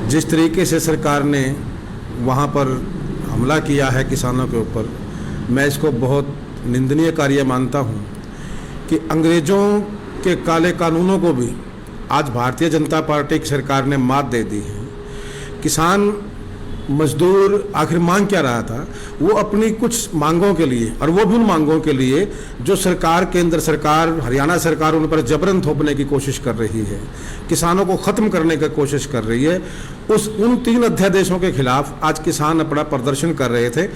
जिस तरीके से सरकार ने वहाँ पर हमला किया है किसानों के ऊपर, मैं इसको बहुत निंदनीय कार्य मानता हूँ कि अंग्रेज़ों के काले कानूनों को भी आज भारतीय जनता पार्टी की सरकार ने मात दे दी है। किसान मजदूर आखिर मांग क्या रहा था? वो अपनी कुछ मांगों के लिए, और वो भी उन मांगों के लिए जो सरकार, केंद्र सरकार, हरियाणा सरकार उन पर जबरन थोपने की कोशिश कर रही है, किसानों को ख़त्म करने की कोशिश कर रही है। उन 3 अध्यादेशों के खिलाफ आज किसान अपना प्रदर्शन कर रहे थे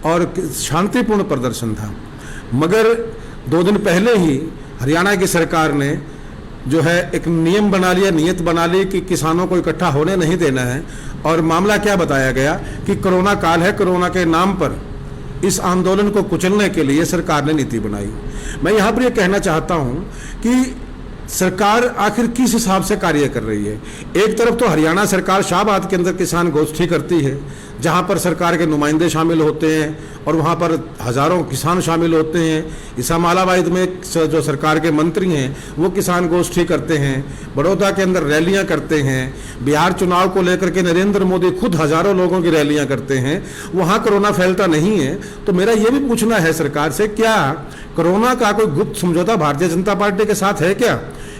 और शांतिपूर्ण प्रदर्शन था। मगर 2 दिन पहले ही हरियाणा की सरकार ने जो है एक नियम बना लिया, नीयत बना ली कि किसानों को इकट्ठा होने नहीं देना है। और मामला क्या बताया गया कि कोरोना काल है, कोरोना के नाम पर इस आंदोलन को कुचलने के लिए सरकार ने नीति बनाई। मैं यहाँ पर ये कहना चाहता हूँ कि सरकार आखिर किस हिसाब से कार्य कर रही है। एक तरफ तो हरियाणा सरकार शाहबाद के अंदर किसान गोष्ठी करती है, जहाँ पर सरकार के नुमाइंदे शामिल होते हैं और वहाँ पर हज़ारों किसान शामिल होते हैं। इसामालाबाद में जो सरकार के मंत्री हैं वो किसान गोष्ठी करते हैं, बड़ौदा के अंदर रैलियाँ करते हैं, बिहार चुनाव को लेकर के नरेंद्र मोदी खुद हज़ारों लोगों की रैलियाँ करते हैं। वहाँ कोरोना फैलता नहीं है। तो मेरा ये भी पूछना है सरकार से, क्या कोरोना का कोई गुप्त समझौता भारतीय जनता पार्टी के साथ है क्या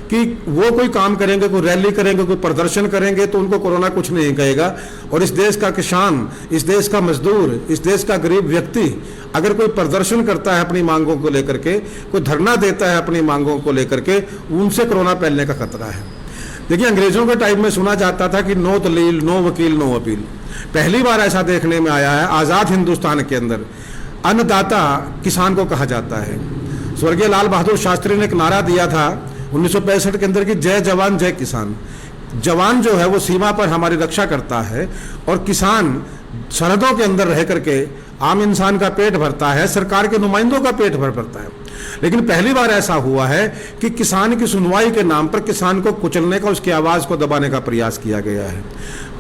कि वो कोई काम करेंगे, कोई रैली करेंगे, कोई प्रदर्शन करेंगे तो उनको कोरोना कुछ नहीं कहेगा, और इस देश का किसान, इस देश का मजदूर, इस देश का गरीब व्यक्ति अगर कोई प्रदर्शन करता है अपनी मांगों को लेकर के, कोई धरना देता है अपनी मांगों को लेकर के, उनसे कोरोना फैलने का खतरा है। देखिए, अंग्रेजों के टाइम में सुना जाता था कि नो दलील, नो वकील, नो अपील। पहली बार ऐसा देखने में आया है आज़ाद हिंदुस्तान के अंदर अन्नदाता किसान को कहा जाता है। स्वर्गीय लाल बहादुर शास्त्री ने एक नारा दिया था 1965 के अंदर कि जय जवान जय किसान। जवान जो है वो सीमा पर हमारी रक्षा करता है और किसान सरहदों के अंदर रह करके आम इंसान का पेट भरता है, सरकार के नुमाइंदों का पेट भरता है। लेकिन पहली बार ऐसा हुआ है कि किसान की सुनवाई के नाम पर किसान को कुचलने का, उसकी आवाज़ को दबाने का प्रयास किया गया है।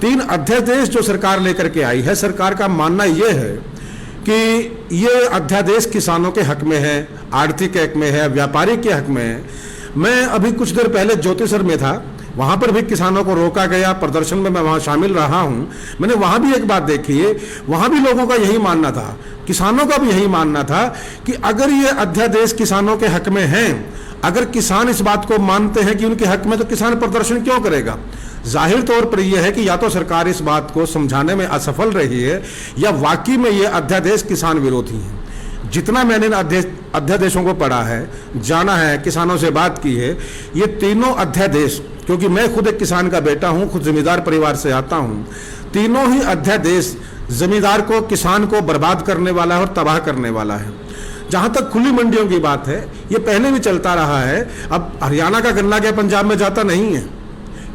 3 अध्यादेश जो सरकार लेकर के आई है, सरकार का मानना यह है कि ये अध्यादेश किसानों के हक में है, आढ़ती के हक में है, व्यापारी के हक में है। मैं अभी कुछ देर पहले ज्योतिसर में था, वहाँ पर भी किसानों को रोका गया, प्रदर्शन में मैं वहाँ शामिल रहा हूँ। मैंने वहाँ भी एक बात देखी है, वहाँ भी लोगों का यही मानना था, किसानों का भी यही मानना था कि अगर ये अध्यादेश किसानों के हक में हैं, अगर किसान इस बात को मानते हैं कि उनके हक में, तो किसान प्रदर्शन क्यों करेगा। जाहिर तौर पर यह है कि या तो सरकार इस बात को समझाने में असफल रही है या वाकई में ये अध्यादेश किसान विरोधी हैं। जितना मैंने अध्यादेशों को पढ़ा है, जाना है, किसानों से बात की है, ये तीनों अध्यादेश, क्योंकि मैं खुद एक किसान का बेटा हूं, खुद जमींदार परिवार से आता हूं, तीनों ही अध्यादेश जमींदार को, किसान को बर्बाद करने वाला है और तबाह करने वाला है। जहां तक खुली मंडियों की बात है, ये पहले भी चलता रहा है। अब हरियाणा का गन्ना क्या पंजाब में जाता नहीं है?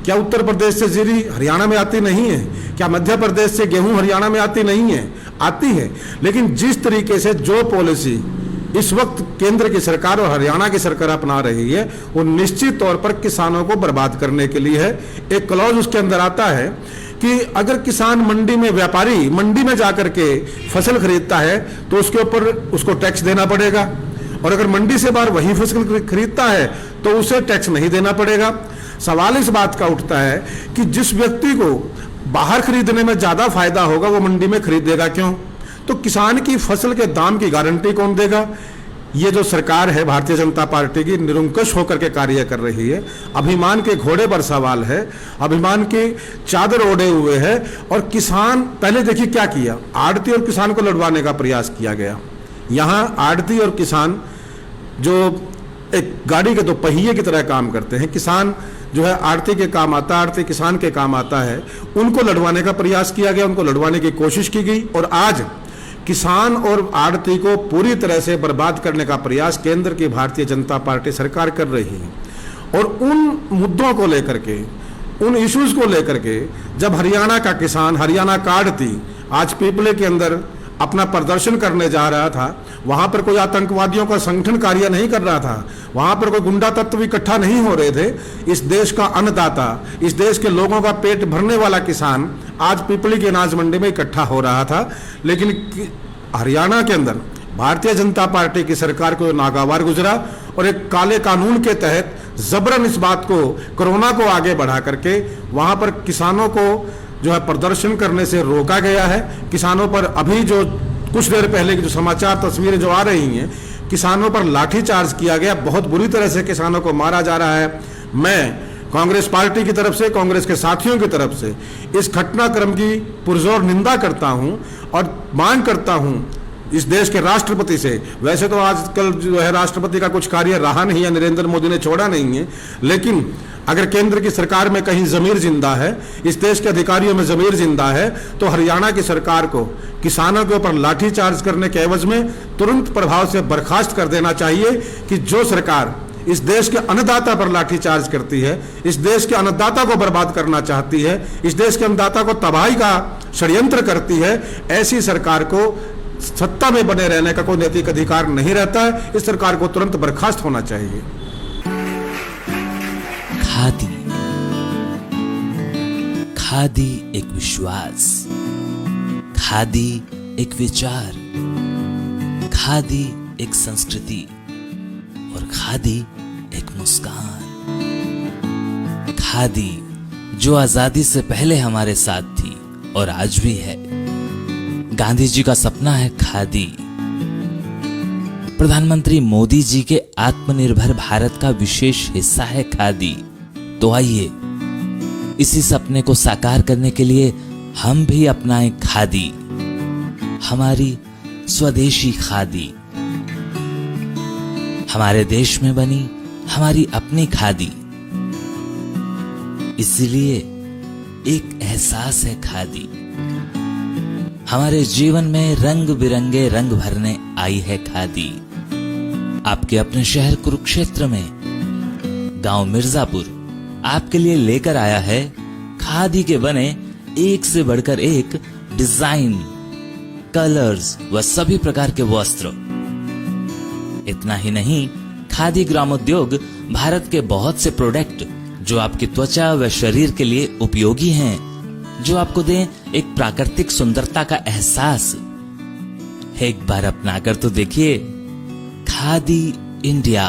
क्या उत्तर प्रदेश से जीरी हरियाणा में आती नहीं है? क्या मध्य प्रदेश से गेहूं हरियाणा में आती नहीं है? आती है। लेकिन जिस तरीके से जो पॉलिसी इस वक्त केंद्र की सरकार और हरियाणा की सरकार अपना रही है, वो निश्चित तौर पर किसानों को बर्बाद करने के लिए है। एक क्लॉज उसके अंदर आता है कि अगर किसान मंडी में, व्यापारी मंडी में जाकर के फसल खरीदता है तो उसके ऊपर उसको टैक्स देना पड़ेगा, और अगर मंडी से बाहर वही फसल खरीदता है तो उसे टैक्स नहीं देना पड़ेगा। सवाल इस बात का उठता है कि जिस व्यक्ति को बाहर खरीदने में ज़्यादा फायदा होगा वो मंडी में खरीदेगा क्यों? तो किसान की फसल के दाम की गारंटी कौन देगा? ये जो सरकार है भारतीय जनता पार्टी की, निरंकुश होकर के कार्य कर रही है। अभिमान के घोड़े पर सवाल है, अभिमान की चादर ओढ़े हुए है। और किसान, पहले देखिए क्या किया, आढ़ती और किसान को लड़वाने का प्रयास किया गया। यहाँ आढ़ती और किसान जो एक गाड़ी के 2 पहिए की तरह काम करते हैं, किसान जो है आढ़ती के काम आता है, आढ़ती किसान के काम आता है, उनको लड़वाने का प्रयास किया गया, उनको लड़वाने की कोशिश की गई। और आज किसान और आढ़ती को पूरी तरह से बर्बाद करने का प्रयास केंद्र की भारतीय जनता पार्टी सरकार कर रही है। और उन मुद्दों को लेकर के, उन इश्यूज को लेकर के जब हरियाणा का किसान, हरियाणा का आढ़ती आज पीपले के अंदर अपना प्रदर्शन करने जा रहा था, वहां पर कोई आतंकवादियों का संगठन कार्य नहीं कर रहा था, वहां पर कोई गुंडा तत्व इकट्ठा नहीं हो रहे थे। इस देश का अन्नदाता, इस देश के लोगों का पेट भरने वाला किसान आज पिपली की अनाज मंडी में इकट्ठा हो रहा था। लेकिन हरियाणा के अंदर भारतीय जनता पार्टी की सरकार को नागवार गुजरा और एक काले कानून के तहत जबरन इस बात को, कोरोना को आगे बढ़ा करके वहां पर किसानों को जो है प्रदर्शन करने से रोका गया है। किसानों पर अभी जो कुछ देर पहले की जो समाचार तस्वीरें जो आ रही हैं, किसानों पर लाठीचार्ज किया गया, बहुत बुरी तरह से किसानों को मारा जा रहा है। मैं कांग्रेस पार्टी की तरफ से, कांग्रेस के साथियों की तरफ से इस घटनाक्रम की पुरजोर निंदा करता हूं और मांग करता हूं इस देश के राष्ट्रपति से। वैसे तो आजकल जो है राष्ट्रपति का कुछ कार्य रहा नहीं है, नरेंद्र मोदी ने छोड़ा नहीं है, लेकिन अगर केंद्र की सरकार में कहीं जमीर जिंदा है, इस देश के अधिकारियों में जमीर जिंदा है, तो हरियाणा की सरकार को किसानों के ऊपर लाठीचार्ज करने के एवज में तुरंत प्रभाव से बर्खास्त कर देना चाहिए कि जो सरकार इस देश के अन्नदाता पर लाठीचार्ज करती है, इस देश के अन्नदाता को बर्बाद करना चाहती है, इस देश के अन्नदाता को तबाही का षड्यंत्र करती है, ऐसी सरकार को सत्ता में बने रहने का कोई नैतिक अधिकार नहीं रहता है। इस सरकार को तुरंत बर्खास्त होना चाहिए। खादी, खादी एक विश्वास, खादी एक विचार, खादी एक संस्कृति और खादी एक मुस्कान। खादी जो आजादी से पहले हमारे साथ थी और आज भी है। गांधी जी का सपना है खादी। प्रधानमंत्री मोदी जी के आत्मनिर्भर भारत का विशेष हिस्सा है खादी। तो आइए इसी सपने को साकार करने के लिए हम भी अपनाएं खादी, हमारी स्वदेशी खादी, हमारे देश में बनी हमारी अपनी खादी। इसलिए एक एहसास है खादी। हमारे जीवन में रंग बिरंगे रंग भरने आई है खादी। आपके अपने शहर कुरुक्षेत्र में गांव मिर्जापुर आपके लिए लेकर आया है खादी के बने एक से बढ़कर एक डिजाइन, कलर्स व सभी प्रकार के वस्त्र। इतना ही नहीं, खादी ग्रामोद्योग भारत के बहुत से प्रोडक्ट जो आपकी त्वचा व शरीर के लिए उपयोगी हैं, जो आपको दें एक प्राकृतिक सुंदरता का एहसास। एक बार अपनाकर तो देखिए। खादी इंडिया।